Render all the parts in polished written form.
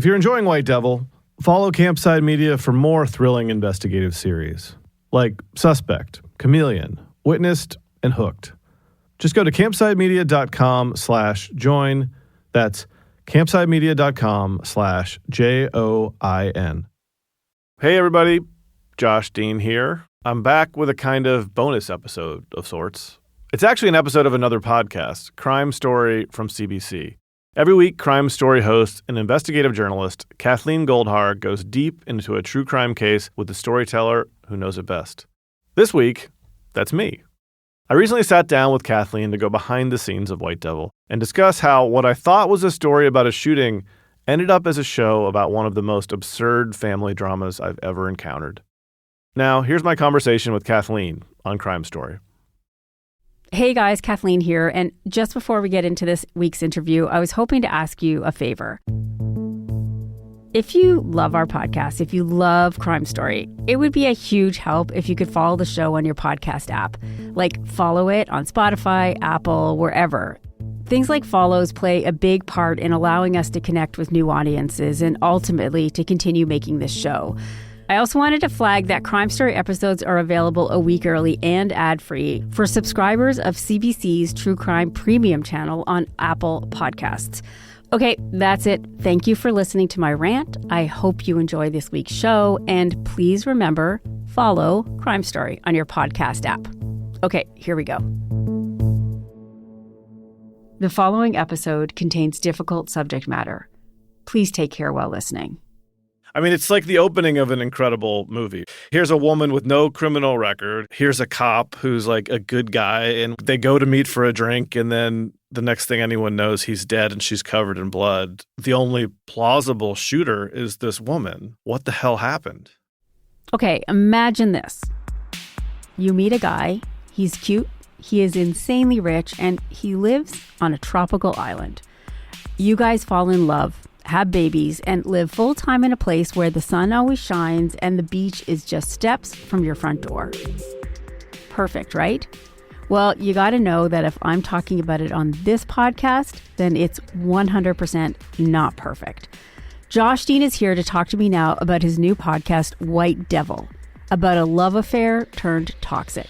If you're enjoying White Devil, follow Campside Media for more thrilling investigative series like Suspect, Chameleon, Witnessed, and Hooked. Just go to campsidemedia.com/join. That's campsidemedia.com/JOIN. Hey everybody, Josh Dean here. I'm back with a kind of bonus episode of sorts. It's actually an episode of another podcast, Crime Story from CBC. Every week, Crime Story host and investigative journalist Kathleen Goldhar goes deep into a true crime case with the storyteller who knows it best. This week, that's me. I recently sat down with Kathleen to go behind the scenes of White Devil and discuss how what I thought was a story about a shooting ended up as a show about one of the most absurd family dramas I've ever encountered. Now, here's my conversation with Kathleen on Crime Story. Hey guys, Kathleen here. And just before we get into this week's interview, I was hoping to ask you a favor. If you love our podcast, if you love Crime Story, it would be a huge help if you could follow the show on your podcast app. Like follow it on Spotify, Apple, wherever. Things like follows play a big part in allowing us to connect with new audiences and ultimately to continue making this show. I also wanted to flag that Crime Story episodes are available a week early and ad-free for subscribers of CBC's True Crime Premium channel on Apple Podcasts. Okay, that's it. Thank you for listening to my rant. I hope you enjoy this week's show, and please remember, follow Crime Story on your podcast app. Okay, here we go. The following episode contains difficult subject matter. Please take care while listening. I mean, it's like the opening of an incredible movie. Here's a woman with no criminal record. Here's a cop who's like a good guy, and they go to meet for a drink, and then the next thing anyone knows, he's dead and she's covered in blood. The only plausible shooter is this woman. What the hell happened? Okay, imagine this. You meet a guy, he's cute, he is insanely rich, and he lives on a tropical island. You guys fall in love, have babies, and live full-time in a place where the sun always shines and the beach is just steps from your front door. Perfect, right? Well, you got to know that if I'm talking about it on this podcast, then it's 100% not perfect. Josh Dean is here to talk to me now about his new podcast, White Devil, about a love affair turned toxic.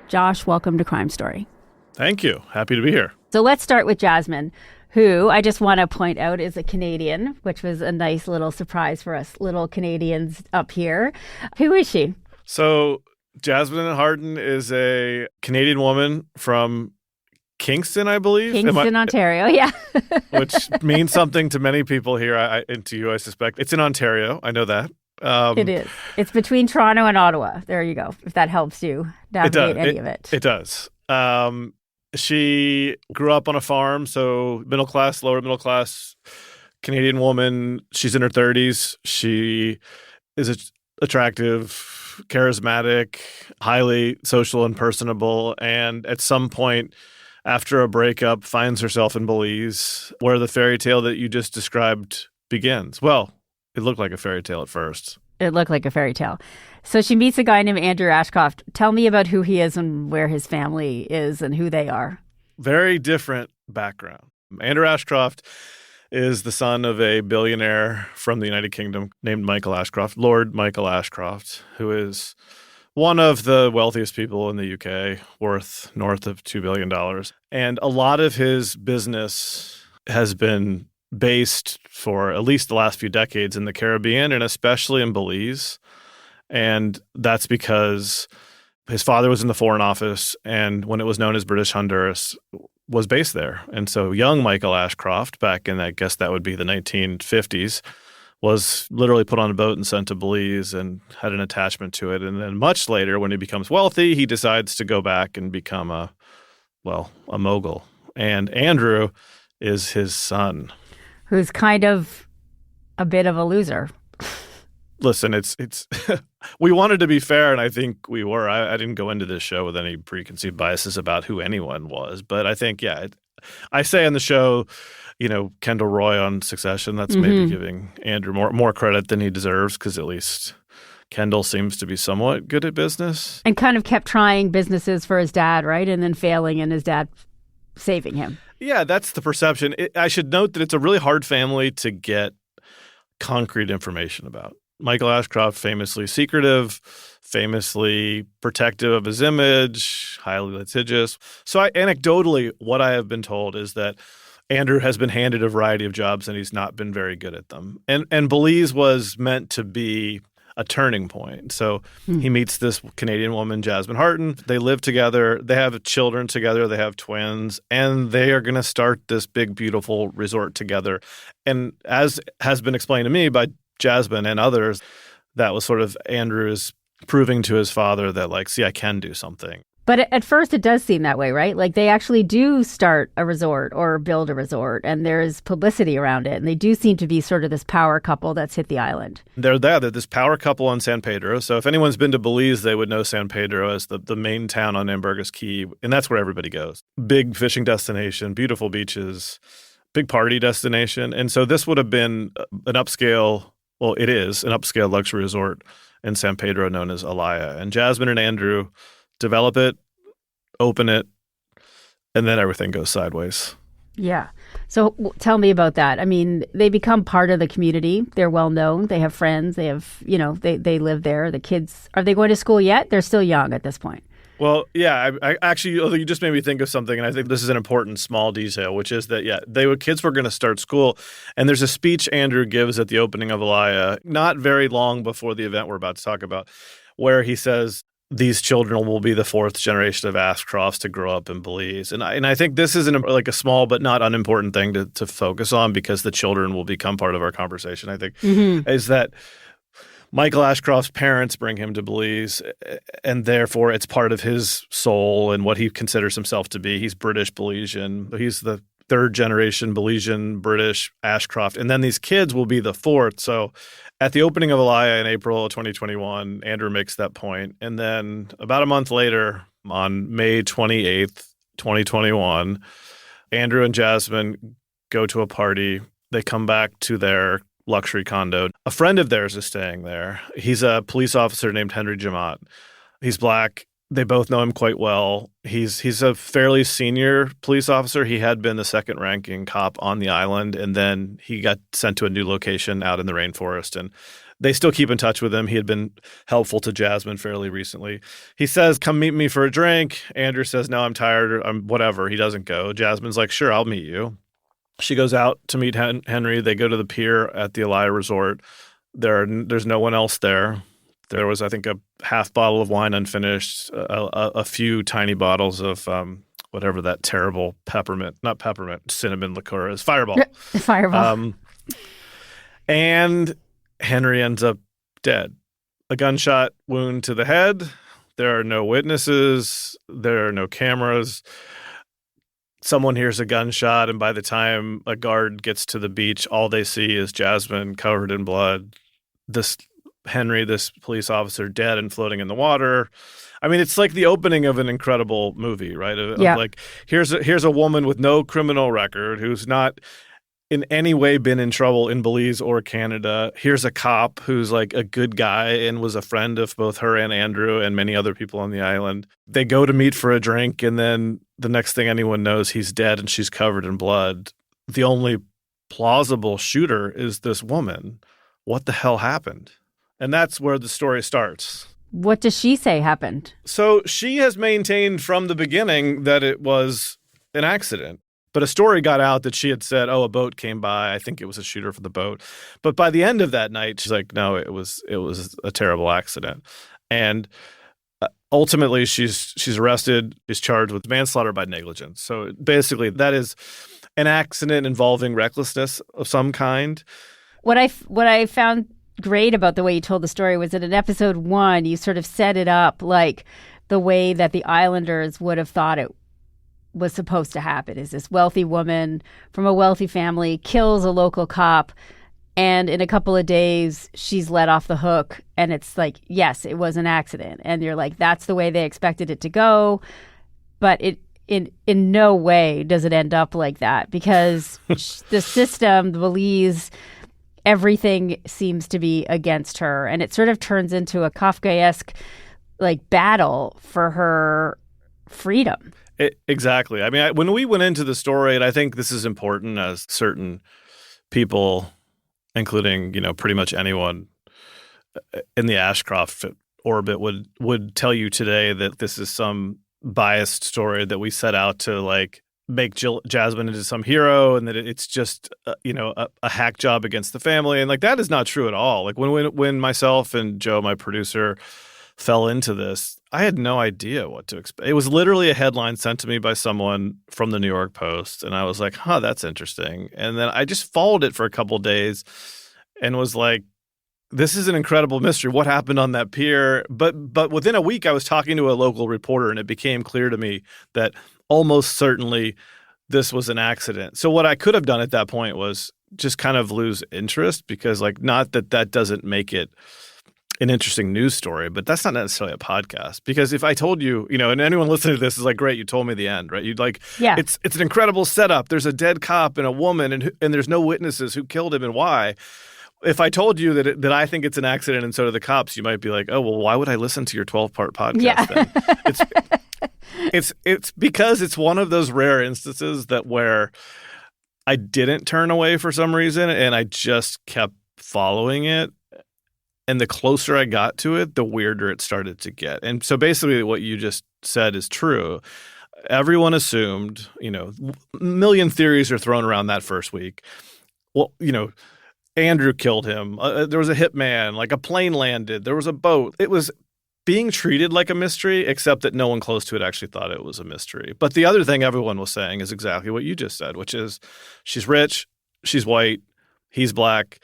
Josh, welcome to Crime Story. Thank you. Happy to be here. So let's start with Jasmine, who I just want to point out is a Canadian, which was a nice little surprise for us little Canadians up here. Who is she? So Jasmine Harden is a Canadian woman from Kingston, I believe. Kingston, Ontario, yeah. Which means something to many people here, and to you, I suspect. It's in Ontario. I know that. It is. It's between Toronto and Ottawa. There you go, if that helps you navigate any of it. It does. She grew up on a farm, so middle class, lower middle class Canadian woman. She's in her 30s. She is attractive, charismatic, highly social and personable, and at some point after a breakup finds herself in Belize, where the fairy tale that you just described begins. Well, it looked like a fairy tale at first. It looked like a fairy tale. So she meets a guy named Andrew Ashcroft. Tell me about who he is and where his family is and who they are. Very different background. Andrew Ashcroft is the son of a billionaire from the United Kingdom named Michael Ashcroft, Lord Michael Ashcroft, who is one of the wealthiest people in the UK, worth north of $2 billion. And a lot of his business has been based for at least the last few decades in the Caribbean and especially in Belize. And that's because his father was in the Foreign Office, and when it was known as British Honduras, was based there. And so young Michael Ashcroft, back in, I guess that would be the 1950s, was literally put on a boat and sent to Belize and had an attachment to it. And then much later, when he becomes wealthy, he decides to go back and become a mogul. And Andrew is his son. Who's kind of a bit of a loser. Listen, it's we wanted to be fair, and I think we were. I didn't go into this show with any preconceived biases about who anyone was, but I think, I say on the show, Kendall Roy on Succession, that's maybe giving Andrew more credit than he deserves, because at least Kendall seems to be somewhat good at business. And kind of kept trying businesses for his dad, right? And then failing, and his dad saving him. Yeah, that's the perception. I should note that it's a really hard family to get concrete information about. Michael Ashcroft, famously secretive, famously protective of his image, highly litigious. So anecdotally, what I have been told is that Andrew has been handed a variety of jobs and he's not been very good at them. And Belize was meant to be a turning point. So he meets this Canadian woman, Jasmine Harton. They live together. They have children together. They have twins. And they are going to start this big, beautiful resort together. And as has been explained to me by Jasmine and others, that was sort of Andrew's proving to his father that, like, see, I can do something. But at first it does seem that way, right? Like they actually do start a resort or build a resort and there's publicity around it. And they do seem to be sort of this power couple that's hit the island. They're this power couple on San Pedro. So if anyone's been to Belize, they would know San Pedro as the main town on Ambergris Caye. And that's where everybody goes. Big fishing destination, beautiful beaches, big party destination. And so this would have been an upscale, well, it is an upscale luxury resort in San Pedro known as Alaya. And Jasmine and Andrew develop it, open it, and then everything goes sideways. Yeah. So tell me about that. I mean, they become part of the community. They're well known. They have friends. They have, they live there. The kids, are they going to school yet? They're still young at this point. Well, yeah, I actually, although you just made me think of something, and I think this is an important small detail, which is that, kids were going to start school, and there's a speech Andrew gives at the opening of Alaya, not very long before the event we're about to talk about, where he says, these children will be the fourth generation of Ashcrofts to grow up in Belize. And I think this is a small but not unimportant thing to focus on because the children will become part of our conversation, I think, is that Michael Ashcroft's parents bring him to Belize, and therefore it's part of his soul and what he considers himself to be. He's British Belizean. He's the third generation Belizean British Ashcroft. And then these kids will be the fourth. So at the opening of Alaya in April of 2021, Andrew makes that point. And then about a month later, on May 28th, 2021, Andrew and Jasmine go to a party. They come back to their luxury condo. A friend of theirs is staying there. He's a police officer named Henry Jamat. He's Black. They both know him quite well. He's a fairly senior police officer. He had been the second-ranking cop on the island, and then he got sent to a new location out in the rainforest. And they still keep in touch with him. He had been helpful to Jasmine fairly recently. He says, come meet me for a drink. Andrew says, no, I'm tired. I'm whatever. He doesn't go. Jasmine's like, sure, I'll meet you. She goes out to meet Henry. They go to the pier at the Alaya Resort. There's no one else there. There was, I think, a half bottle of wine unfinished, a few tiny bottles of whatever that terrible cinnamon liqueur is, Fireball. Fireball. And Henry ends up dead. A gunshot wound to the head. There are no witnesses. There are no cameras. Someone hears a gunshot, and by the time a guard gets to the beach, all they see is Jasmine covered in blood. Henry, this police officer, dead and floating in the water. I mean, it's like the opening of an incredible movie, right? Yeah. Like, here's a woman with no criminal record who's not in any way been in trouble in Belize or Canada. Here's a cop who's like a good guy and was a friend of both her and Andrew and many other people on the island. They go to meet for a drink, and then the next thing anyone knows, he's dead and she's covered in blood. The only plausible shooter is this woman. What the hell happened? And that's where the story starts. What does she say happened? So she has maintained from the beginning that it was an accident. But a story got out that she had said, a boat came by. I think it was a shooter for the boat. But by the end of that night, she's like, no, it was a terrible accident. And ultimately, she's arrested, is charged with manslaughter by negligence. So basically, that is an accident involving recklessness of some kind. What I found great about the way you told the story was that in episode 1, you sort of set it up like the way that the Islanders would have thought it was supposed to happen. Is this wealthy woman from a wealthy family kills a local cop, and in a couple of days she's let off the hook, and it's like, yes, it was an accident, and you're like, that's the way they expected it to go. But it in no way does it end up like that, because the system, the Belize, everything seems to be against her, and it sort of turns into a Kafkaesque like battle for her freedom. Exactly. I mean, when we went into the story, and I think this is important as certain people, including, pretty much anyone in the Ashcroft orbit would tell you today that this is some biased story that we set out to like make Jasmine into some hero, and that it's just a hack job against the family, and like that is not true at all. Like when myself and Joe, my producer, fell into this, I had no idea what to expect. It was literally a headline sent to me by someone from the New York Post, and I was like, that's interesting. And then I just followed it for a couple of days and was like, this is an incredible mystery. What happened on that pier? But within a week, I was talking to a local reporter, and it became clear to me that almost certainly this was an accident. So what I could have done at that point was just kind of lose interest, because like, not that doesn't make it an interesting news story, but that's not necessarily a podcast. Because if I told you, and anyone listening to this is like, great, you told me the end, right? You'd like, yeah, it's an incredible setup. There's a dead cop and a woman, and there's no witnesses who killed him and why. If I told you that I think it's an accident and so do the cops, you might be like, oh, well, why would I listen to your 12-part podcast then? It's because it's one of those rare instances where I didn't turn away for some reason, and I just kept following it. And the closer I got to it, the weirder it started to get. And so basically what you just said is true. Everyone assumed, a million theories are thrown around that first week. Well, Andrew killed him. There was a hitman, like a plane landed. There was a boat. It was being treated like a mystery, except that no one close to it actually thought it was a mystery. But the other thing everyone was saying is exactly what you just said, which is she's rich, she's white, he's black,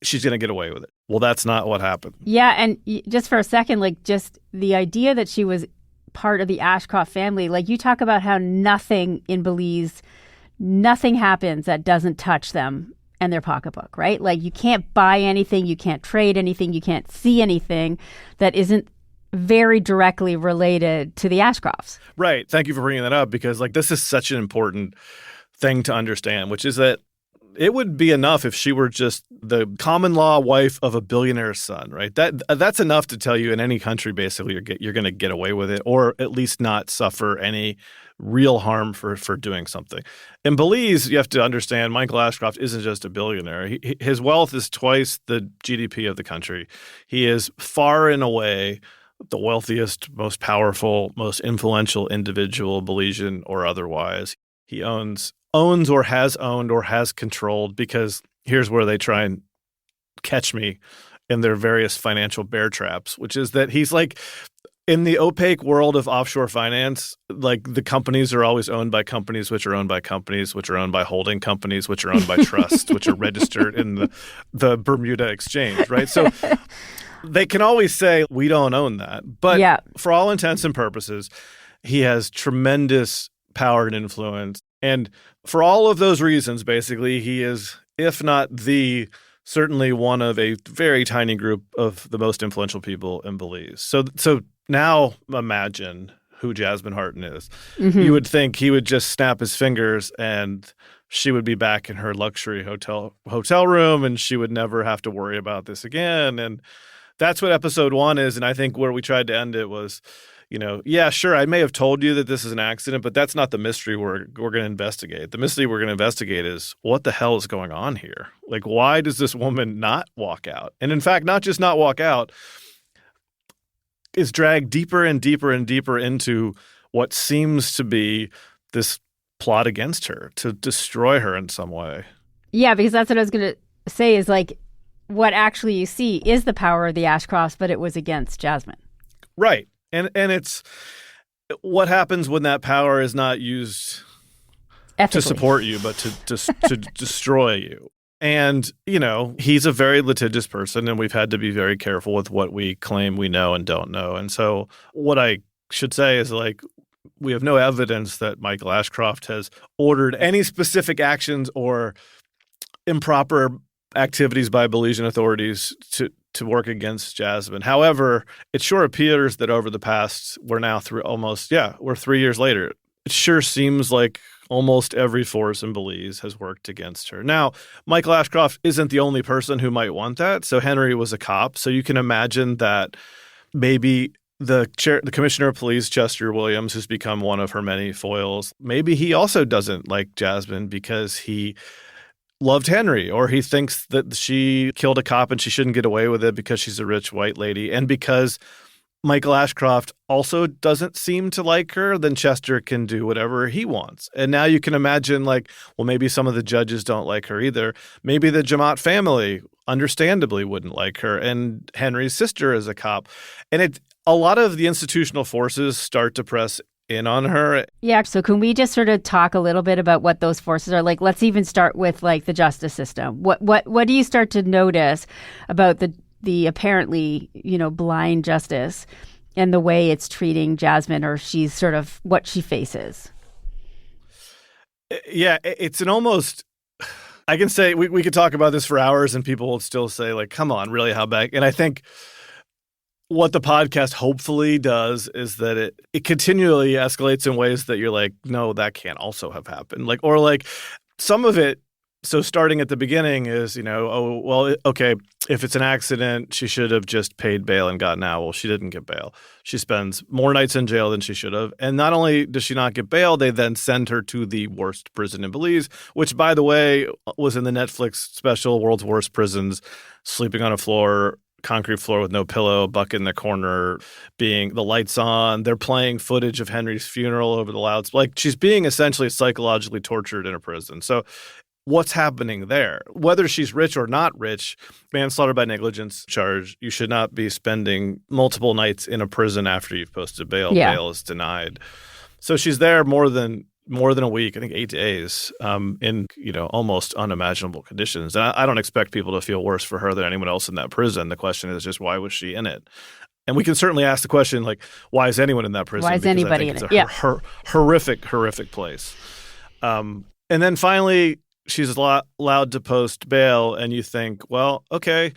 she's going to get away with it. Well, that's not what happened. Yeah, and just for a second, like just the idea that she was part of the Ashcroft family, like you talk about how nothing in Belize, nothing happens that doesn't touch them and their pocketbook, right? Like you can't buy anything, you can't trade anything, you can't see anything that isn't very directly related to the Ashcrofts. Right. Thank you for bringing that up, because like this is such an important thing to understand, which is that it would be enough if she were just the common law wife of a billionaire's son, right? That's enough to tell you in any country, basically, you're going to get away with it, or at least not suffer any real harm for doing something. In Belize, you have to understand, Michael Ashcroft isn't just a billionaire. His wealth is twice the GDP of the country. He is far and away the wealthiest, most powerful, most influential individual, Belizean or otherwise. He owns or has owned or has controlled, because here's where they try and catch me in their various financial bear traps, which is that he's like, in the opaque world of offshore finance, like the companies are always owned by companies, which are owned by companies, which are owned by holding companies, which are owned by trusts, which are registered in the Bermuda Exchange, right? So they can always say, we don't own that. But for all intents and purposes, he has tremendous power and influence. And for all of those reasons, basically, he is, if not certainly one of a very tiny group of the most influential people in Belize. So now imagine who Jasmine Harton is. Mm-hmm. You would think he would just snap his fingers and she would be back in her luxury hotel room, and she would never have to worry about this again. And that's what episode 1 is. And I think where we tried to end it was, yeah, sure, I may have told you that this is an accident, but that's not the mystery we're going to investigate. The mystery we're going to investigate is what the hell is going on here? Like, why does this woman not walk out? And in fact, not just not walk out, is dragged deeper and deeper and deeper into what seems to be this plot against her to destroy her in some way. Yeah, because that's what I was going to say is like what actually you see is the power of the Ashcrofts, but it was against Jasmine. Right. And it's what happens when that power is not used ethically to support you, but to destroy you. And, he's a very litigious person, and we've had to be very careful with what we claim we know and don't know. And so what I should say is, like, we have no evidence that Michael Ashcroft has ordered any specific actions or improper activities by Belizean authorities to work against Jasmine. However, it sure appears that over the past, we're 3 years later. It sure seems like almost every force in Belize has worked against her. Now, Michael Ashcroft isn't the only person who might want that. So Henry was a cop. So you can imagine that maybe the commissioner of police, Chester Williams, who's become one of her many foils, maybe he also doesn't like Jasmine because he loved Henry, or he thinks that she killed a cop and she shouldn't get away with it because she's a rich white lady. And because Michael Ashcroft also doesn't seem to like her, then Chester can do whatever he wants. And now you can imagine, like, well, maybe some of the judges don't like her either. Maybe the Jemmott family, understandably, wouldn't like her. And Henry's sister is a cop. And a lot of the institutional forces start to press in on her. Yeah. So can we just sort of talk a little bit about what those forces are? Like, let's even start with like the justice system. What do you start to notice about the apparently, blind justice and the way it's treating Jasmine, or she's sort of what she faces? Yeah, it's an almost, I can say, we could talk about this for hours and people will still say, like, come on, really, how bad? And I think what the podcast hopefully does is that it continually escalates in ways that you're like, no, that can't also have happened. Like, or like some of it. So starting at the beginning is, oh, well, okay, if it's an accident, she should have just paid bail and gotten out. Well, she didn't get bail. She spends more nights in jail than she should have. And not only does she not get bail, they then send her to the worst prison in Belize, which, by the way, was in the Netflix special World's Worst Prisons, sleeping on a concrete floor with no pillow, bucket in the corner, being the lights on. They're playing footage of Henry's funeral over the loudspeaker. Like, she's being essentially psychologically tortured in a prison. So what's happening there? Whether she's rich or not rich, manslaughter by negligence charge, you should not be spending multiple nights in a prison after you've posted bail. Yeah. Bail is denied. So she's there more than a week, I think 8 days, in almost unimaginable conditions. And I don't expect people to feel worse for her than anyone else in that prison. The question is just, why was she in it? And we can certainly ask the question, like, why is anyone in that prison? Why is anybody in it? It's a horrific place. And then finally, she's allowed to post bail, and you think, well, okay,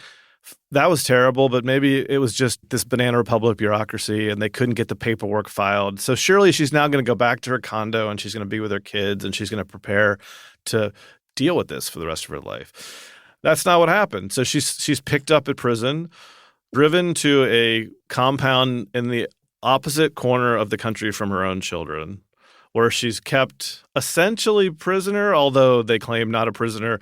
that was terrible, but maybe it was just this banana republic bureaucracy and they couldn't get the paperwork filed. So surely she's now going to go back to her condo and she's going to be with her kids and she's going to prepare to deal with this for the rest of her life. That's not what happened. So she's picked up at prison, driven to a compound in the opposite corner of the country from her own children, where she's kept essentially prisoner, although they claim not a prisoner.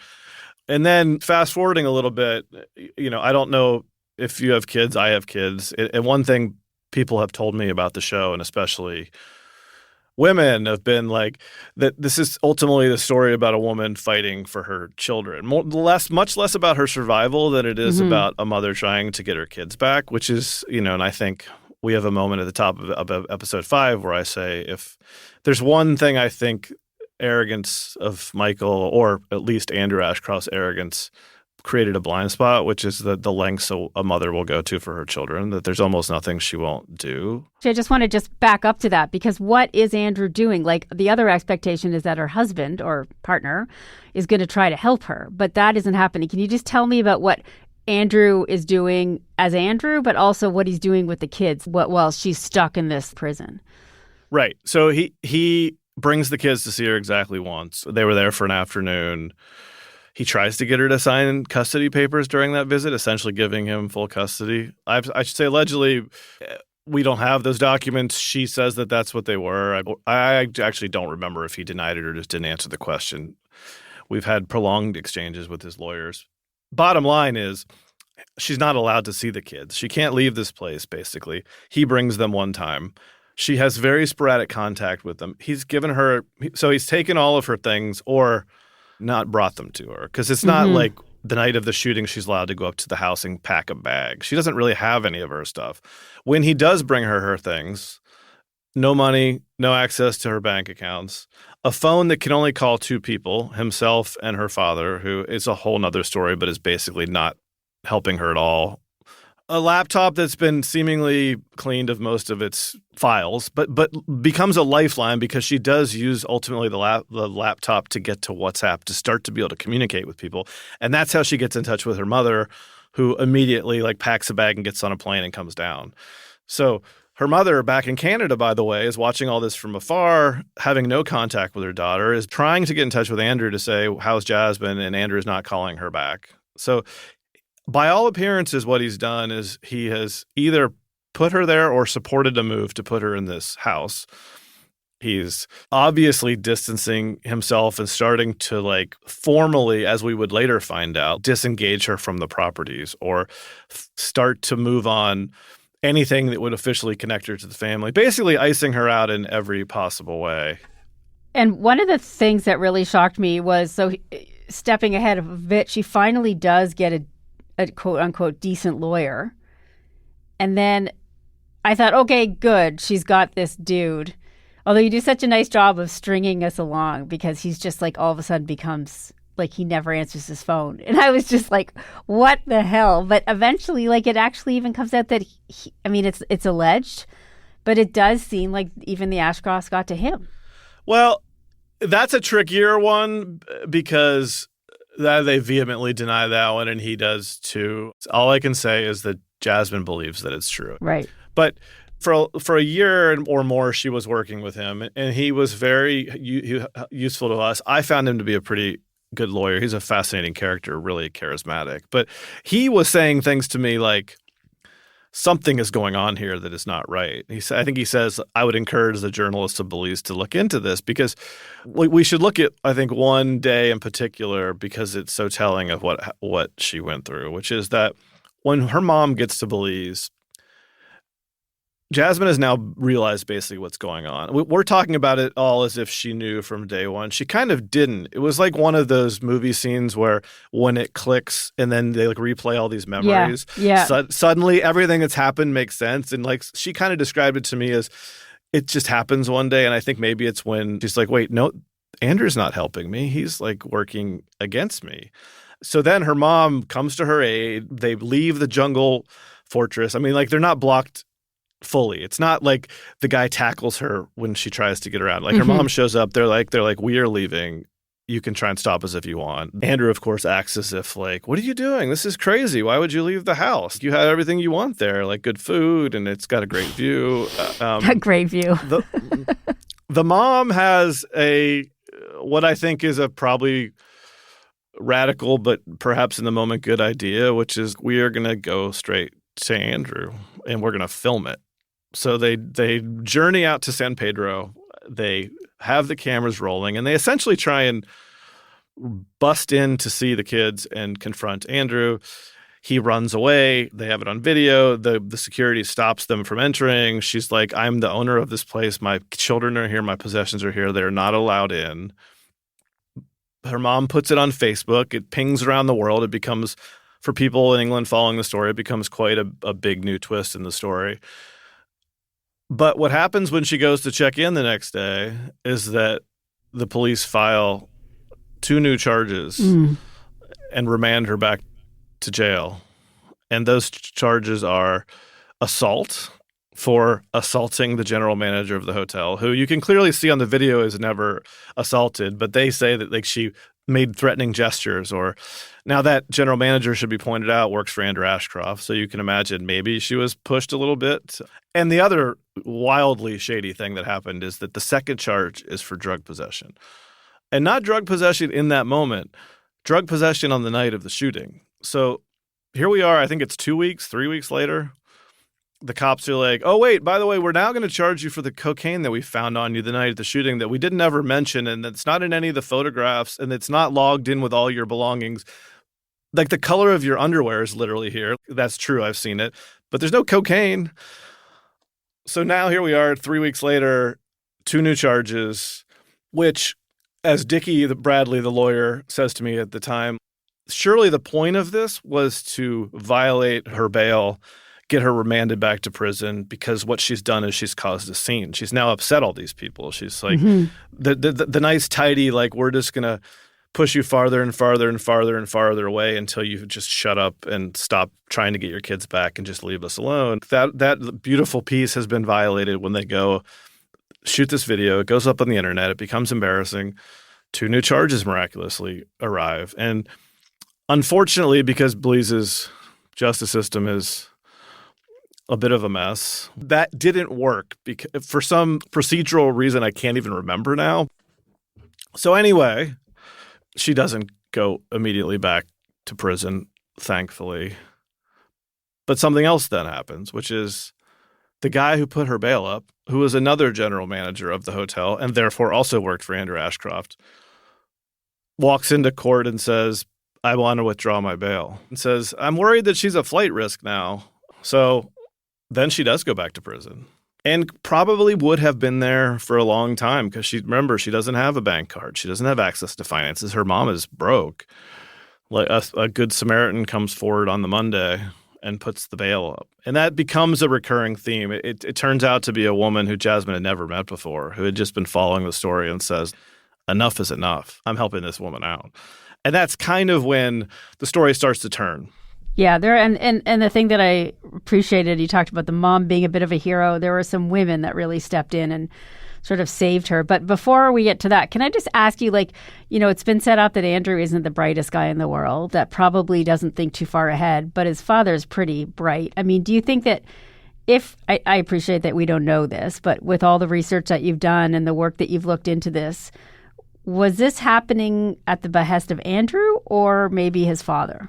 And then fast forwarding a little bit, I don't know if you have kids, I have kids. And one thing people have told me about the show, and especially women, have been like that this is ultimately the story about a woman fighting for her children. Much less about her survival than it is about a mother trying to get her kids back, which is, and I think we have a moment at the top of episode 5 where I say, if there's one thing I think arrogance of Michael, or at least Andrew Ashcroft's arrogance, created a blind spot, which is the lengths a mother will go to for her children, that there's almost nothing she won't do. I just want to back up to that, because what is Andrew doing? Like, the other expectation is that her husband or partner is going to try to help her, but that isn't happening. Can you just tell me about what Andrew is doing as Andrew, but also what he's doing with the kids while she's stuck in this prison? Right. So he brings the kids to see her exactly once. They were there for an afternoon. He tries to get her to sign custody papers during that visit, essentially giving him full custody. I should say allegedly, we don't have those documents. She says that that's what they were. I actually don't remember if he denied it or just didn't answer the question. We've had prolonged exchanges with his lawyers. Bottom line is, she's not allowed to see the kids. She can't leave this place, basically. He brings them one time. She has very sporadic contact with them. He's given her – so he's taken all of her things or not brought them to her, because it's not like the night of the shooting she's allowed to go up to the house and pack a bag. She doesn't really have any of her stuff. When he does bring her things, no money, no access to her bank accounts, a phone that can only call 2 people, himself and her father, who is a whole nother story but is basically not helping her at all. A laptop that's been seemingly cleaned of most of its files, but becomes a lifeline because she does use ultimately the laptop to get to WhatsApp, to start to be able to communicate with people. And that's how she gets in touch with her mother, who immediately packs a bag and gets on a plane and comes down. So her mother, back in Canada, by the way, is watching all this from afar, having no contact with her daughter, is trying to get in touch with Andrew to say, how's Jasmine? And Andrew's not calling her back. So by all appearances, what he's done is he has either put her there or supported a move to put her in this house. He's obviously distancing himself and starting to, like, formally, as we would later find out, disengage her from the properties or start to move on anything that would officially connect her to the family, basically icing her out in every possible way. And one of the things that really shocked me was, stepping ahead of a bit, she finally does get a quote-unquote decent lawyer. And then I thought, okay, good, she's got this dude. Although you do such a nice job of stringing us along, because he's just like all of a sudden becomes like he never answers his phone. And I was just like, what the hell? But eventually, like, it actually even comes out that it's alleged, but it does seem like even the Ashcrofts got to him. Well, that's a trickier one because they vehemently deny that one, and he does too. All I can say is that Jasmine believes that it's true. Right. But for a year or more, she was working with him, and he was very useful to us. I found him to be a pretty good lawyer. He's a fascinating character, really charismatic. But he was saying things to me like, something is going on here that is not right. I think he says, I would encourage the journalists of Belize to look into this, because we should look at, I think, one day in particular, because it's so telling of what she went through, which is that when her mom gets to Belize, Jasmine has now realized basically what's going on. We're talking about it all as if she knew from day one. She kind of didn't. It was like one of those movie scenes where when it clicks and then they like replay all these memories. Yeah. Suddenly everything that's happened makes sense. And like she kind of described it to me as it just happens one day. And I think maybe it's when she's like, wait, no, Andrew's not helping me. He's like working against me. So then her mom comes to her aid. They leave the jungle fortress. I mean, like, they're not blocked fully. It's not like the guy tackles her when she tries to get around. Like, her mom shows up. They're like, we are leaving. You can try and stop us if you want. Andrew, of course, acts as if like, what are you doing? This is crazy. Why would you leave the house? You have everything you want there, like good food, and it's got a great view. A great view. The mom has what I think is a probably radical, but perhaps in the moment good idea, which is we are going to go straight to Andrew and we're going to film it. So they journey out to San Pedro. They have the cameras rolling, and they essentially try and bust in to see the kids and confront Andrew. He runs away. They have it on video. The security stops them from entering. She's like, I'm the owner of this place. My children are here. My possessions are here. They're not allowed in. Her mom puts it on Facebook. It pings around the world. It becomes, for people in England following the story, it becomes quite a big new twist in the story. But what happens when she goes to check in the next day is that the police file 2 new charges and remand her back to jail. And those charges are assault for assaulting the general manager of the hotel, who you can clearly see on the video is never assaulted, but they say that like she made threatening gestures. Or now that general manager, should be pointed out, works for Andrew Ashcroft, so you can imagine maybe she was pushed a little bit. And the other wildly shady thing that happened is that the second charge is for drug possession, and not drug possession in that moment, drug possession on the night of the shooting. So here we are, I think it's 3 weeks later. The cops are like, oh, wait, by the way, we're now going to charge you for the cocaine that we found on you the night of the shooting that we didn't ever mention, and that's not in any of the photographs, and it's not logged in with all your belongings. Like, the color of your underwear is literally here. That's true. I've seen it. But there's no cocaine. So now here we are 3 weeks later, 2 new charges, which, as Dickie Bradley, the lawyer, says to me at the time, surely the point of this was to violate her bail, get her remanded back to prison, because what she's done is she's caused a scene. She's now upset all these people. She's like, the nice, tidy, like, we're just going to push you farther and farther and farther and farther away until you just shut up and stop trying to get your kids back and just leave us alone. That beautiful piece has been violated when they go shoot this video. It goes up on the internet. It becomes embarrassing. 2 new charges miraculously arrive. And unfortunately, because Belize's justice system is a bit of a mess, that didn't work because for some procedural reason I can't even remember now. So anyway, she doesn't go immediately back to prison, thankfully. But something else then happens, which is the guy who put her bail up, who was another general manager of the hotel and therefore also worked for Andrew Ashcroft, walks into court and says, I want to withdraw my bail. And says, I'm worried that she's a flight risk now. So then she does go back to prison and probably would have been there for a long time because she doesn't have a bank card. She doesn't have access to finances. Her mom is broke. Like a good Samaritan comes forward on the Monday and puts the bail up. And that becomes a recurring theme. It turns out to be a woman who Jasmine had never met before, who had just been following the story and says, enough is enough. I'm helping this woman out. And that's kind of when the story starts to turn. Yeah, and the thing that I appreciated, you talked about the mom being a bit of a hero. There were some women that really stepped in and sort of saved her. But before we get to that, can I just ask you, it's been set up that Andrew isn't the brightest guy in the world, that probably doesn't think too far ahead, but his father's pretty bright. I mean, do you think that I appreciate that we don't know this, but with all the research that you've done and the work that you've looked into this, was this happening at the behest of Andrew or maybe his father?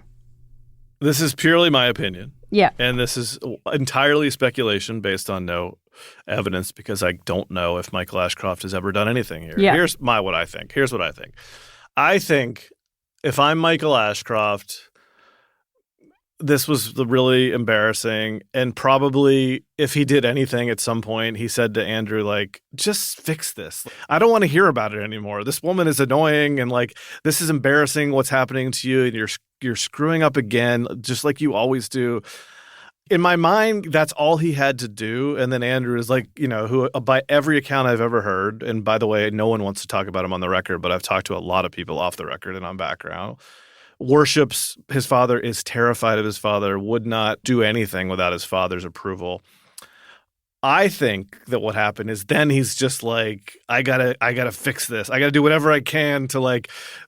This is purely my opinion. Yeah. And this is entirely speculation based on no evidence because I don't know if Michael Ashcroft has ever done anything here. Yeah. Here's what I think. I think if I'm Michael Ashcroft, this was really embarrassing. And probably if he did anything at some point, he said to Andrew, just fix this. I don't want to hear about it anymore. This woman is annoying and this is embarrassing what's happening to you. And you're screwing up again, just like you always do. In my mind, that's all he had to do. And then Andrew is who by every account I've ever heard, and by the way, no one wants to talk about him on the record, but I've talked to a lot of people off the record and on background, worships his father, is terrified of his father, would not do anything without his father's approval. I think that what happened is then he's just I gotta fix this. I gotta do whatever I can to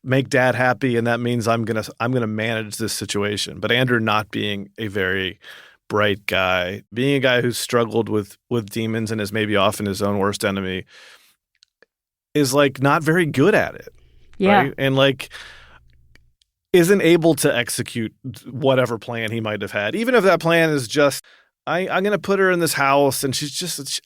make dad happy, and that means I'm gonna manage this situation. But Andrew, not being a very bright guy, being a guy who's struggled with demons and is maybe often his own worst enemy, is not very good at it. Yeah. Right? And isn't able to execute whatever plan he might have had, even if that plan is just, I'm going to put her in this house and she's just,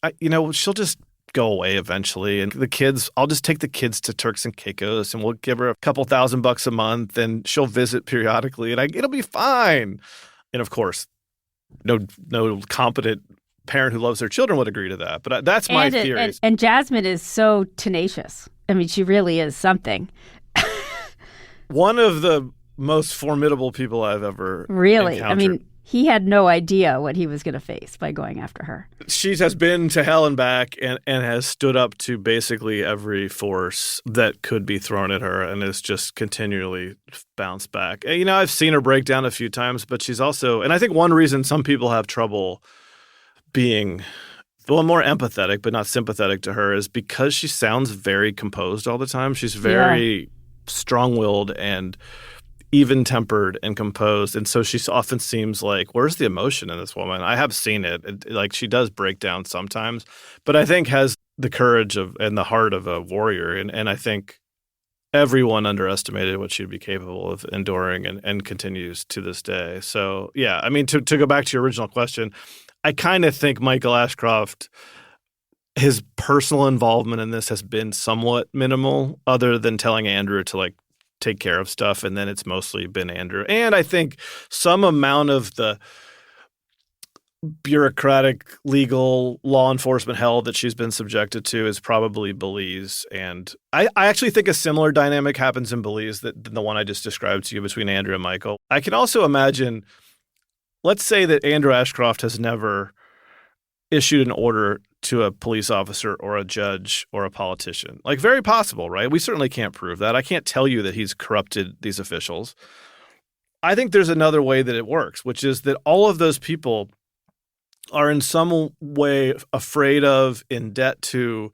she'll just go away eventually. And the kids, I'll just take the kids to Turks and Caicos and we'll give her a couple $1,000 a month and she'll visit periodically and it'll be fine. And of course, no competent parent who loves their children would agree to that. But that's my theory. And Jasmine is so tenacious. I mean, she really is something. One of the most formidable people I've ever encountered. I mean, he had no idea what he was going to face by going after her. She has been to hell and back and has stood up to basically every force that could be thrown at her and has just continually bounced back. And, I've seen her break down a few times, but she's also – and I think one reason some people have trouble being more empathetic but not sympathetic to her is because she sounds very composed all the time. She's very strong-willed and even-tempered and composed, and so she often seems where's the emotion in this woman? I have seen it. She does break down sometimes, but I think has the courage and the heart of a warrior, and I think everyone underestimated what she'd be capable of enduring and continues to this day. So, yeah, I mean, to go back to your original question, I kind of think Michael Ashcroft, his personal involvement in this has been somewhat minimal, other than telling Andrew to take care of stuff, and then it's mostly been Andrew. And I think some amount of the bureaucratic, legal, law enforcement hell that she's been subjected to is probably Belize. And I actually think a similar dynamic happens in Belize than the one I just described to you between Andrew and Michael. I can also imagine, let's say that Andrew Ashcroft has never issued an order to a police officer or a judge or a politician. Very possible, right? We certainly can't prove that. I can't tell you that he's corrupted these officials. I think there's another way that it works, which is that all of those people are in some way afraid of, in debt to,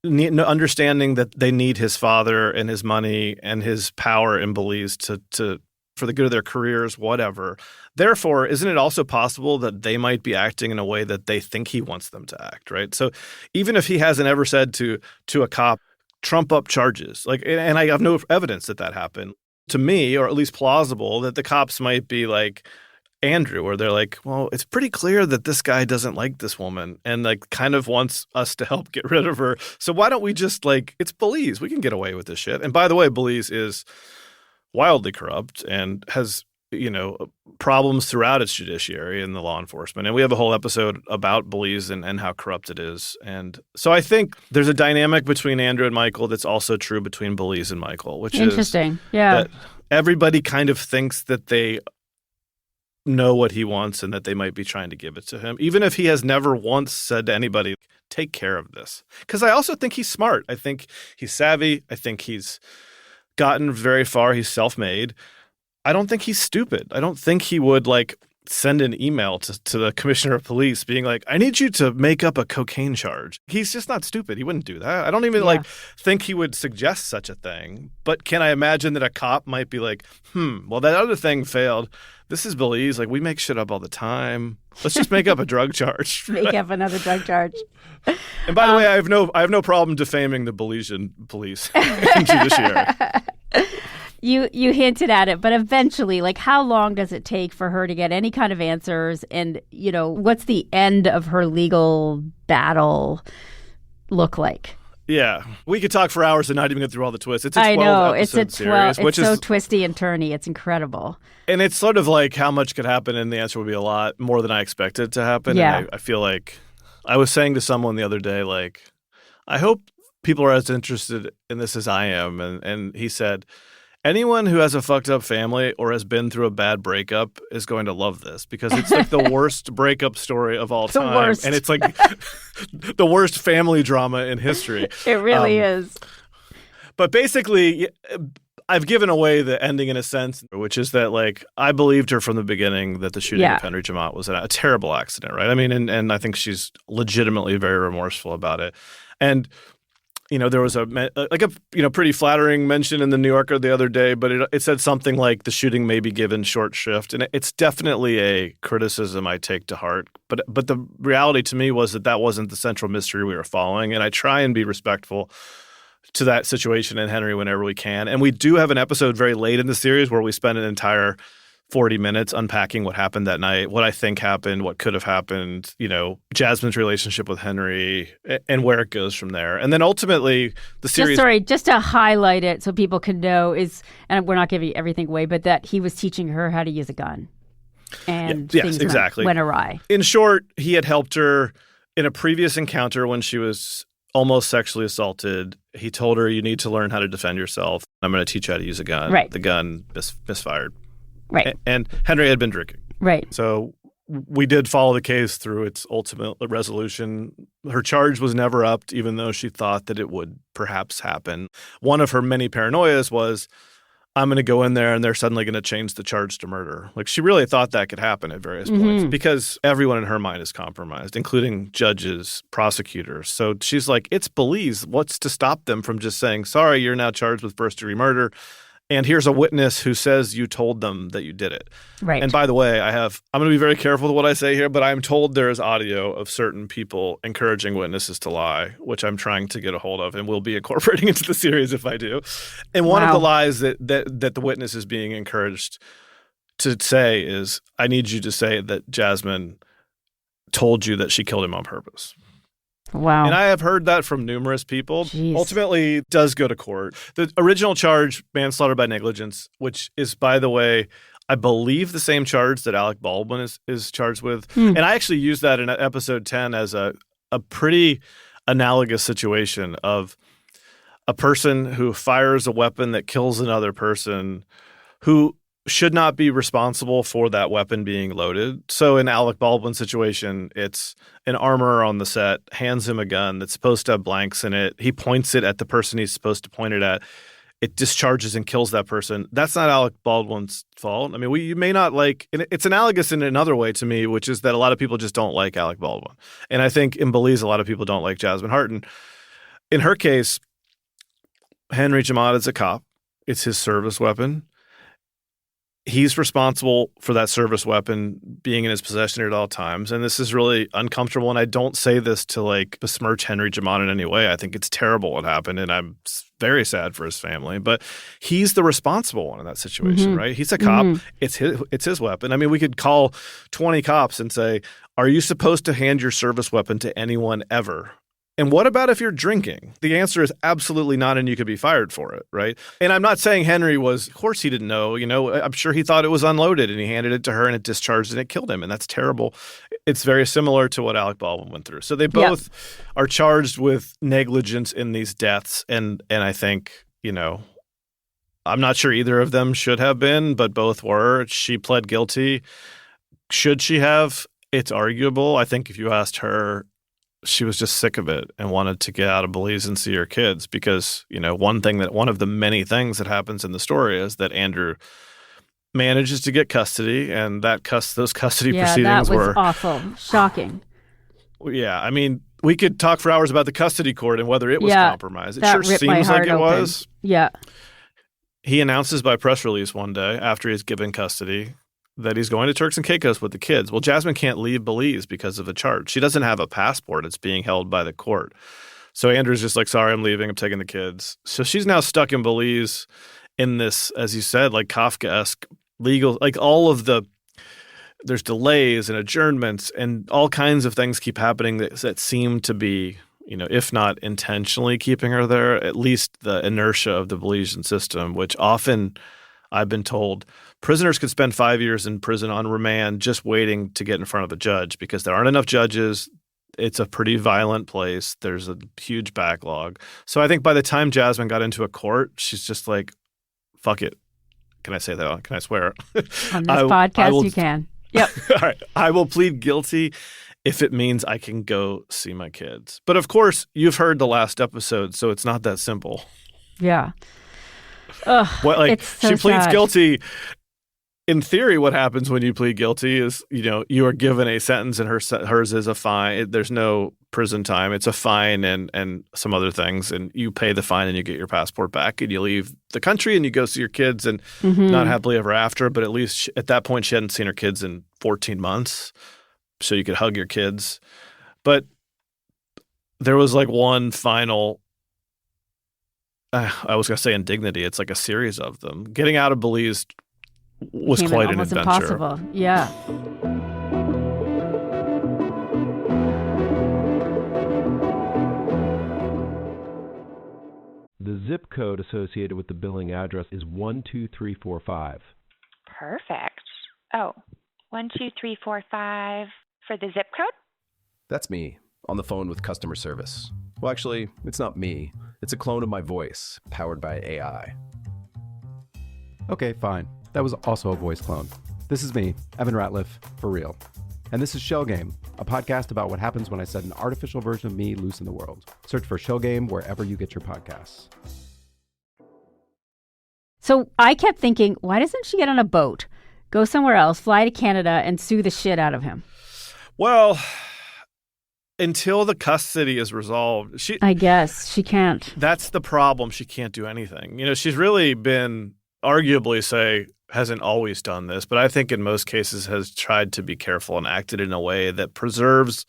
understanding that they need his father and his money and his power in Belize to for the good of their careers, whatever. Therefore, isn't it also possible that they might be acting in a way that they think he wants them to act, right? So even if he hasn't ever said to a cop, trump up charges, and I have no evidence that happened, to me, or at least plausible, that the cops might be Andrew, where they're like, well, it's pretty clear that this guy doesn't like this woman and like kind of wants us to help get rid of her. So why don't we just like, it's Belize. We can get away with this shit. And by the way, Belize is wildly corrupt and has, problems throughout its judiciary and the law enforcement. And we have a whole episode about Belize and how corrupt it is. And so I think there's a dynamic between Andrew and Michael that's also true between Belize and Michael, which interesting. is that everybody kind of thinks that they know what he wants and that they might be trying to give it to him, even if he has never once said to anybody, take care of this. Because I also think he's smart. I think he's savvy. I think he's gotten very far. He's self-made. I don't think he's stupid. I don't think he would like send an email to the commissioner of police being like, I need you to make up a cocaine charge. He's just not stupid. He wouldn't do that. I don't even think he would suggest such a thing. But can I imagine that a cop might be like, well, that other thing failed. This is Belize. Like, we make shit up all the time. Let's just make up a drug charge. Make up another drug charge. And by the way, I have no problem defaming the Belizean police and judiciary. You hinted at it, but eventually, like, how long does it take for her to get any kind of answers? And, what's the end of her legal battle look like? Yeah. We could talk for hours and not even get through all the twists. It's a 12-episode series. It's so twisty and turny. It's incredible. And it's sort of like how much could happen, and the answer would be a lot more than I expected to happen. Yeah. And I feel like I was saying to someone the other day, like, I hope people are as interested in this as I am. And he said, anyone who has a fucked up family or has been through a bad breakup is going to love this because it's like the worst breakup story of all time. Worst. And it's like the worst family drama in history. It really is. But basically, I've given away the ending in a sense, which is that like I believed her from the beginning that the shooting of Henry Jamot was a terrible accident, right? I mean, and I think she's legitimately very remorseful about it. And there was a pretty flattering mention in the New Yorker the other day, but it said something like the shooting may be given short shrift, and it's definitely a criticism I take to heart. But the reality to me was that wasn't the central mystery we were following, and I try and be respectful to that situation and Henry whenever we can. And we do have an episode very late in the series where we spend an entire 40 minutes unpacking what happened that night, what I think happened, what could have happened, Jasmine's relationship with Henry and where it goes from there. And then ultimately the series... Just to highlight it so people can know and we're not giving everything away, but that he was teaching her how to use a gun. And things went awry. In short, he had helped her in a previous encounter when she was almost sexually assaulted. He told her, you need to learn how to defend yourself. I'm going to teach you how to use a gun. Right. The gun misfired. Right. And Henry had been drinking. Right. So we did follow the case through its ultimate resolution. Her charge was never upped, even though she thought that it would perhaps happen. One of her many paranoias was, I'm going to go in there and they're suddenly going to change the charge to murder. Like she really thought that could happen at various points because everyone in her mind is compromised, including judges, prosecutors. So she's like, it's Belize. What's to stop them from just saying, sorry, you're now charged with first-degree murder. And here's a witness who says you told them that you did it. Right. And by the way, I'm going to be very careful with what I say here, but I'm told there is audio of certain people encouraging witnesses to lie, which I'm trying to get a hold of and will be incorporating into the series if I do. And one of the lies that the witness is being encouraged to say is, I need you to say that Jasmine told you that she killed him on purpose. Wow. And I have heard that from numerous people. Jeez. Ultimately, it does go to court. The original charge, manslaughter by negligence, which is, by the way, I believe the same charge that Alec Baldwin is charged with. And I actually used that in episode 10 as a pretty analogous situation of a person who fires a weapon that kills another person who should not be responsible for that weapon being loaded. So in Alec Baldwin's situation, it's an armorer on the set hands him a gun that's supposed to have blanks in it. He points it at the person he's supposed to point it at. It discharges and kills that person. That's not Alec Baldwin's fault. I mean, you may not like – it's analogous in another way to me, which is that a lot of people just don't like Alec Baldwin. And I think in Belize, a lot of people don't like Jasmine Harton. In her case, Henry Jamot is a cop. It's his service weapon. he's responsible for that service weapon being in his possession at all times. And this is really uncomfortable. And I don't say this to like besmirch Henry Jamon in any way. I think it's terrible what happened, and I'm very sad for his family. But he's the responsible one in that situation, right? He's a cop. It's his weapon. I mean, we could call 20 cops and say, are you supposed to hand your service weapon to anyone ever? And what about if you're drinking? The answer is absolutely not, and you could be fired for it, right? And I'm not saying Henry was, of course he didn't know, I'm sure he thought it was unloaded and he handed it to her and it discharged and it killed him. And that's terrible. It's very similar to what Alec Baldwin went through. So they both are charged with negligence in these deaths. And I think, I'm not sure either of them should have been, but both were. She pled guilty. Should she have? It's arguable. I think if you asked her, she was just sick of it and wanted to get out of Belize and see her kids because, one of the many things that happens in the story is that Andrew manages to get custody, and those custody proceedings were awful, shocking. Yeah, I mean, we could talk for hours about the custody court and whether it was compromised. It sure seems like it was. Yeah. He announces by press release one day after he's given custody that he's going to Turks and Caicos with the kids. Well, Jasmine can't leave Belize because of a charge. She doesn't have a passport. It's being held by the court. So Andrew's just like, sorry, I'm leaving. I'm taking the kids. So she's now stuck in Belize in this, as you said, like Kafkaesque legal, like there's delays and adjournments and all kinds of things keep happening that seem to be, if not intentionally keeping her there, at least the inertia of the Belizean system, which often I've been told prisoners could spend 5 years in prison on remand just waiting to get in front of a judge because there aren't enough judges. It's a pretty violent place. There's a huge backlog. So I think by the time Jasmine got into a court, she's just like, fuck it. Can I say that? Can I swear? On this podcast, you can. Yep. All right. I will plead guilty if it means I can go see my kids. But of course, you've heard the last episode, so it's not that simple. Yeah. It's so she pleads sad. Guilty. In theory, what happens when you plead guilty is, you are given a sentence and hers is a fine. There's no prison time. It's a fine and some other things. And you pay the fine and you get your passport back and you leave the country and you go see your kids and not happily ever after. But at least at that point, she hadn't seen her kids in 14 months. So you could hug your kids. But there was like one final I was going to say indignity. It's like a series of them. Getting out of Belize was quite an adventure. Impossible. Yeah. The zip code associated with the billing address is 12345. Perfect. Oh, 12345 for the zip code? That's me, on the phone with customer service. Well, actually, it's not me. It's a clone of my voice, powered by AI. Okay, fine. That was also a voice clone. This is me, Evan Ratliff, for real. And this is Shell Game, a podcast about what happens when I set an artificial version of me loose in the world. Search for Shell Game wherever you get your podcasts. So I kept thinking, why doesn't she get on a boat, go somewhere else, fly to Canada, and sue the shit out of him? Well, until the custody is resolved, I guess she can't. That's the problem. She can't do anything. She's really been, arguably hasn't always done this, but I think in most cases has tried to be careful and acted in a way that preserves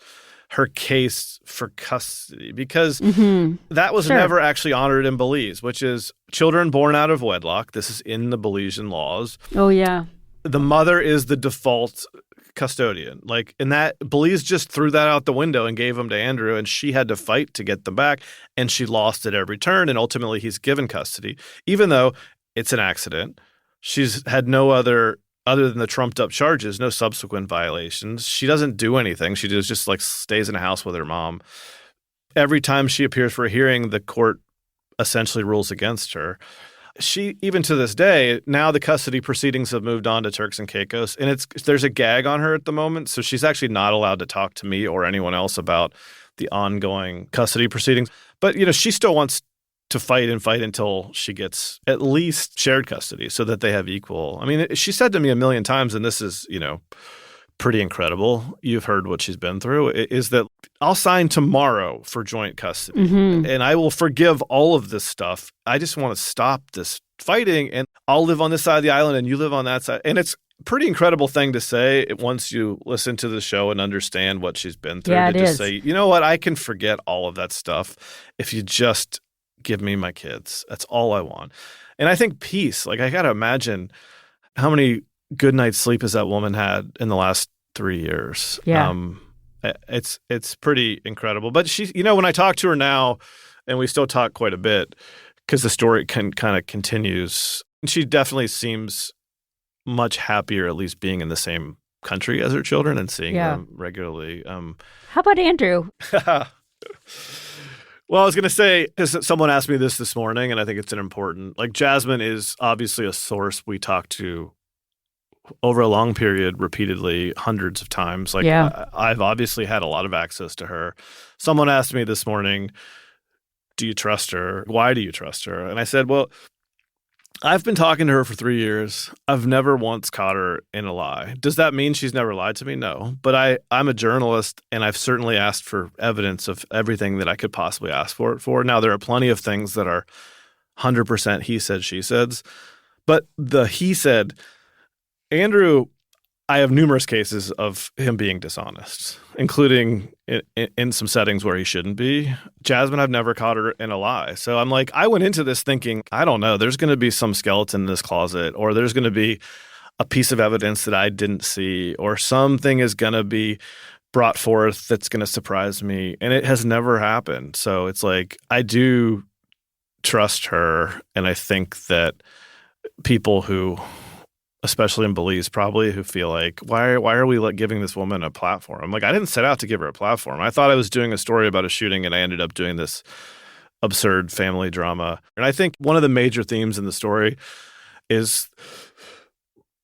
her case for custody because that was never actually honored in Belize, which is children born out of wedlock. This is in the Belizean laws. Oh, yeah. The mother is the default custodian. And that Belize just threw that out the window and gave them to Andrew, and she had to fight to get them back, and she lost at every turn, and ultimately he's given custody, even though it's an accident. She's had no other than the trumped up charges, no subsequent violations. She doesn't do anything. She just stays in a house with her mom. Every time she appears for a hearing, the court essentially rules against her. She, even to this day, now the custody proceedings have moved on to Turks and Caicos, and there's a gag on her at the moment, so she's actually not allowed to talk to me or anyone else about the ongoing custody proceedings. But, she still wants to fight until she gets at least shared custody so that they have equal. I mean, she said to me a million times, and this is, pretty incredible. You've heard what she's been through, is that I'll sign tomorrow for joint custody and I will forgive all of this stuff. I just want to stop this fighting, and I'll live on this side of the island and you live on that side. And it's a pretty incredible thing to say once you listen to the show and understand what she's been through. Yeah, to it just is. say, you know what, I can forget all of that stuff if you just give me my kids. That's all I want. And I think peace, like I got to imagine how many good night's sleep has that woman had in the last 3 years. Yeah. It's pretty incredible. But she, when I talk to her now, and we still talk quite a bit because the story kind of continues, she definitely seems much happier, at least being in the same country as her children and seeing them regularly. How about Andrew? Well, I was going to say, because someone asked me this morning, and I think it's an important, like Jasmine is obviously a source we talk to over a long period, repeatedly, hundreds of times. Like I've obviously had a lot of access to her. Someone asked me this morning, do you trust her? Why do you trust her? And I said, well, I've been talking to her for 3 years. I've never once caught her in a lie. Does that mean she's never lied to me? No. But I'm a journalist, and I've certainly asked for evidence of everything that I could possibly ask for it for. Now, there are plenty of things that are 100% he said, she said. But the he said, Andrew, I have numerous cases of him being dishonest, including in some settings where he shouldn't be. Jasmine, I've never caught her in a lie. So I'm like, I went into this thinking, I don't know, there's going to be some skeleton in this closet, or there's going to be a piece of evidence that I didn't see, or something is going to be brought forth that's going to surprise me. And it has never happened. So it's like, I do trust her. And I think that people who, especially in Belize, probably, who feel like, why are we giving this woman a platform? I'm like, I didn't set out to give her a platform. I thought I was doing a story about a shooting, and I ended up doing this absurd family drama. And I think one of the major themes in the story is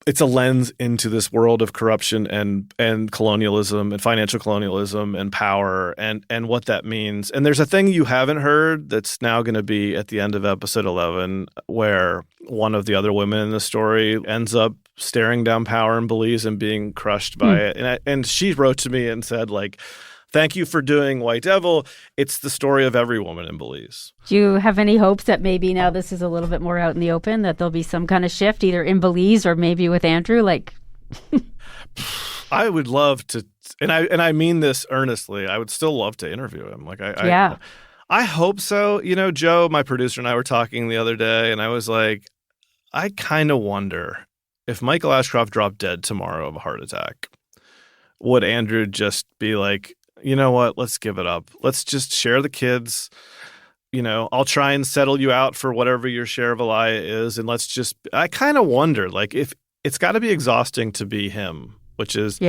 it's a lens into this world of corruption and colonialism and financial colonialism and power and what that means. And there's a thing you haven't heard that's now going to be at the end of episode 11, where one of the other women in the story ends up staring down power in Belize and being crushed by it. And she wrote to me and said, like, thank you for doing White Devil. It's the story of every woman in Belize. Do you have any hopes that maybe now this is a little bit more out in the open, that there'll be some kind of shift either in Belize or maybe with Andrew? Like, I would love to, and I mean this earnestly, I would still love to interview him. Like, I hope so. Joe, my producer, and I were talking the other day, and I was like, I kind of wonder if Michael Ashcroft dropped dead tomorrow of a heart attack, would Andrew just be like, you know what, let's give it up. Let's just share the kids. I'll try and settle you out for whatever your share of a lie is. And I kind of wonder, like, if it's got to be exhausting to be him, which is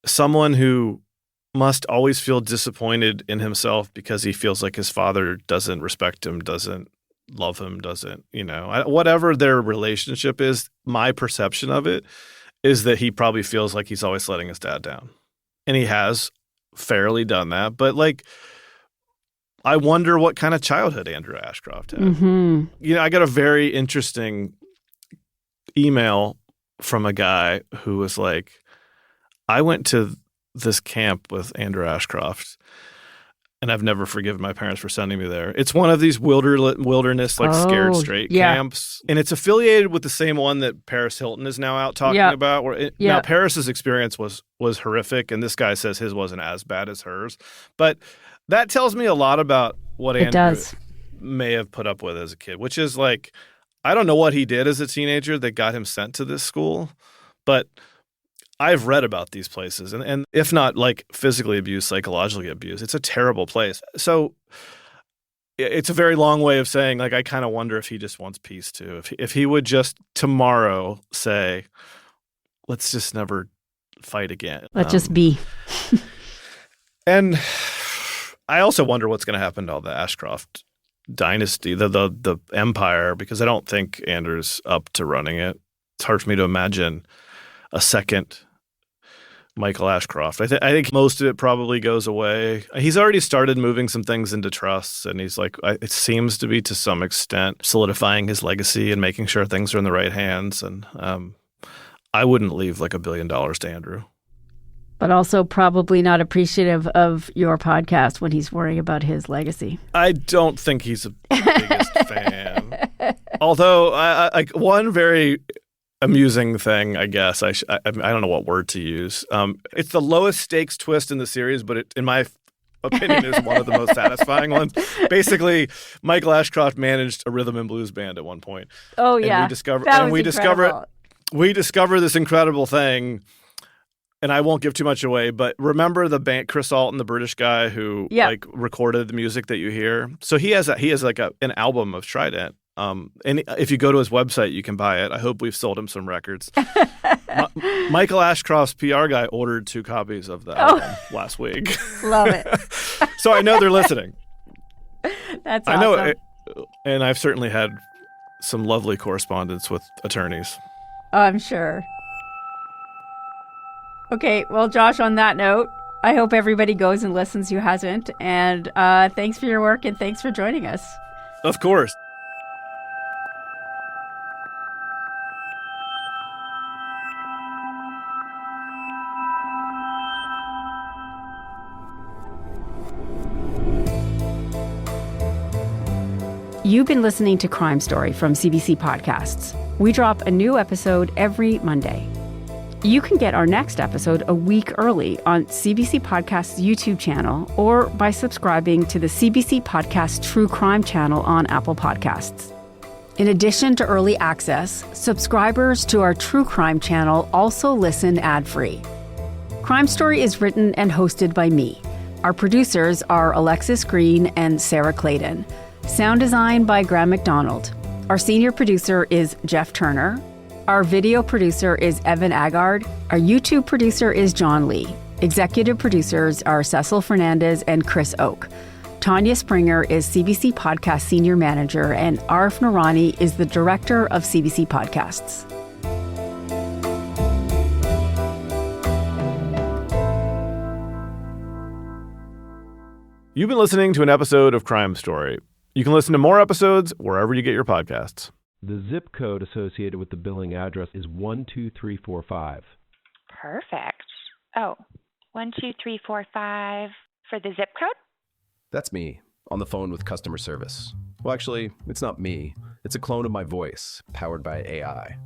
someone who must always feel disappointed in himself because he feels like his father doesn't respect him, doesn't love him, doesn't, whatever their relationship is, my perception of it is that he probably feels like he's always letting his dad down. And he has fairly done that. But, like, I wonder what kind of childhood Andrew Ashcroft had. Mm-hmm. I got a very interesting email from a guy who was like, I went to this camp with Andrew Ashcroft, and I've never forgiven my parents for sending me there. It's one of these wilderness, like, scared straight camps. And it's affiliated with the same one that Paris Hilton is now out talking about. Now, Paris's experience was horrific, and this guy says his wasn't as bad as hers. But that tells me a lot about what Andrew may have put up with as a kid, which is, like, I don't know what he did as a teenager that got him sent to this school, but I've read about these places, and if not, like, physically abused, psychologically abused, it's a terrible place. So it's a very long way of saying, like, I kind of wonder if he just wants peace too. If he would just tomorrow say, let's just never fight again. Let's just be. And I also wonder what's going to happen to all the Ashcroft dynasty, the empire, because I don't think Andrew's up to running it. It's hard for me to imagine a second Michael Ashcroft. I think most of it probably goes away. He's already started moving some things into trusts, and he's like, it seems to be to some extent solidifying his legacy and making sure things are in the right hands. And I wouldn't leave like $1 billion to Andrew. But also probably not appreciative of your podcast when he's worrying about his legacy. I don't think he's the biggest fan. Although, like one very amusing thing, I guess, I don't know what word to use. It's the lowest stakes twist in the series, but it, in my opinion, is one of the most satisfying ones. Basically, Michael Ashcroft managed a rhythm and blues band at one point. Oh, yeah. And we discover this incredible thing. And I won't give too much away, but remember the band, Chris Alton, the British guy who like recorded the music that you hear. So he has like an album of Trident. And if you go to his website, you can buy it. I hope we've sold him some records. Michael Ashcroft's PR guy ordered 2 copies of the album last week. Love it. So I know they're listening. That's awesome. I know it, and I've certainly had some lovely correspondence with attorneys. Oh, I'm sure. Okay, well, Josh, on that note, I hope everybody goes and listens who hasn't. And thanks for your work and thanks for joining us. Of course. You've been listening to Crime Story from CBC Podcasts. We drop a new episode every Monday. You can get our next episode a week early on CBC Podcast's YouTube channel or by subscribing to the CBC Podcast True Crime channel on Apple Podcasts. In addition to early access, subscribers to our True Crime channel also listen ad-free. Crime Story is written and hosted by me. Our producers are Alexis Green and Sarah Clayton. Sound design by Graham McDonald. Our senior producer is Jeff Turner. Our video producer is Evan Agard. Our YouTube producer is John Lee. Executive producers are Cecil Fernandez and Chris Oak. Tanya Springer is CBC Podcast Senior Manager, and Arif Noorani is the Director of CBC Podcasts. You've been listening to an episode of Crime Story. You can listen to more episodes wherever you get your podcasts. The zip code associated with the billing address is 12345. Perfect. Oh, 12345 for the zip code? That's me, on the phone with customer service. Well, actually, it's not me. It's a clone of my voice, powered by AI.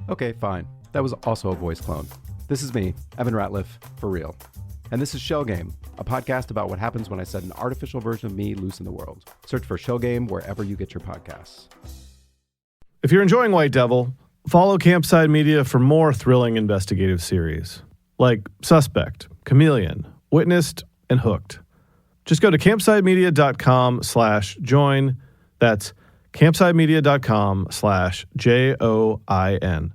Okay, fine. That was also a voice clone. This is me, Evan Ratliff, for real. And this is Shell Game, a podcast about what happens when I set an artificial version of me loose in the world. Search for Shell Game wherever you get your podcasts. If you're enjoying White Devil, follow Campside Media for more thrilling investigative series like Suspect, Chameleon, Witnessed, and Hooked. Just go to campsidemedia.com/join. That's campsidemedia.com/JOIN.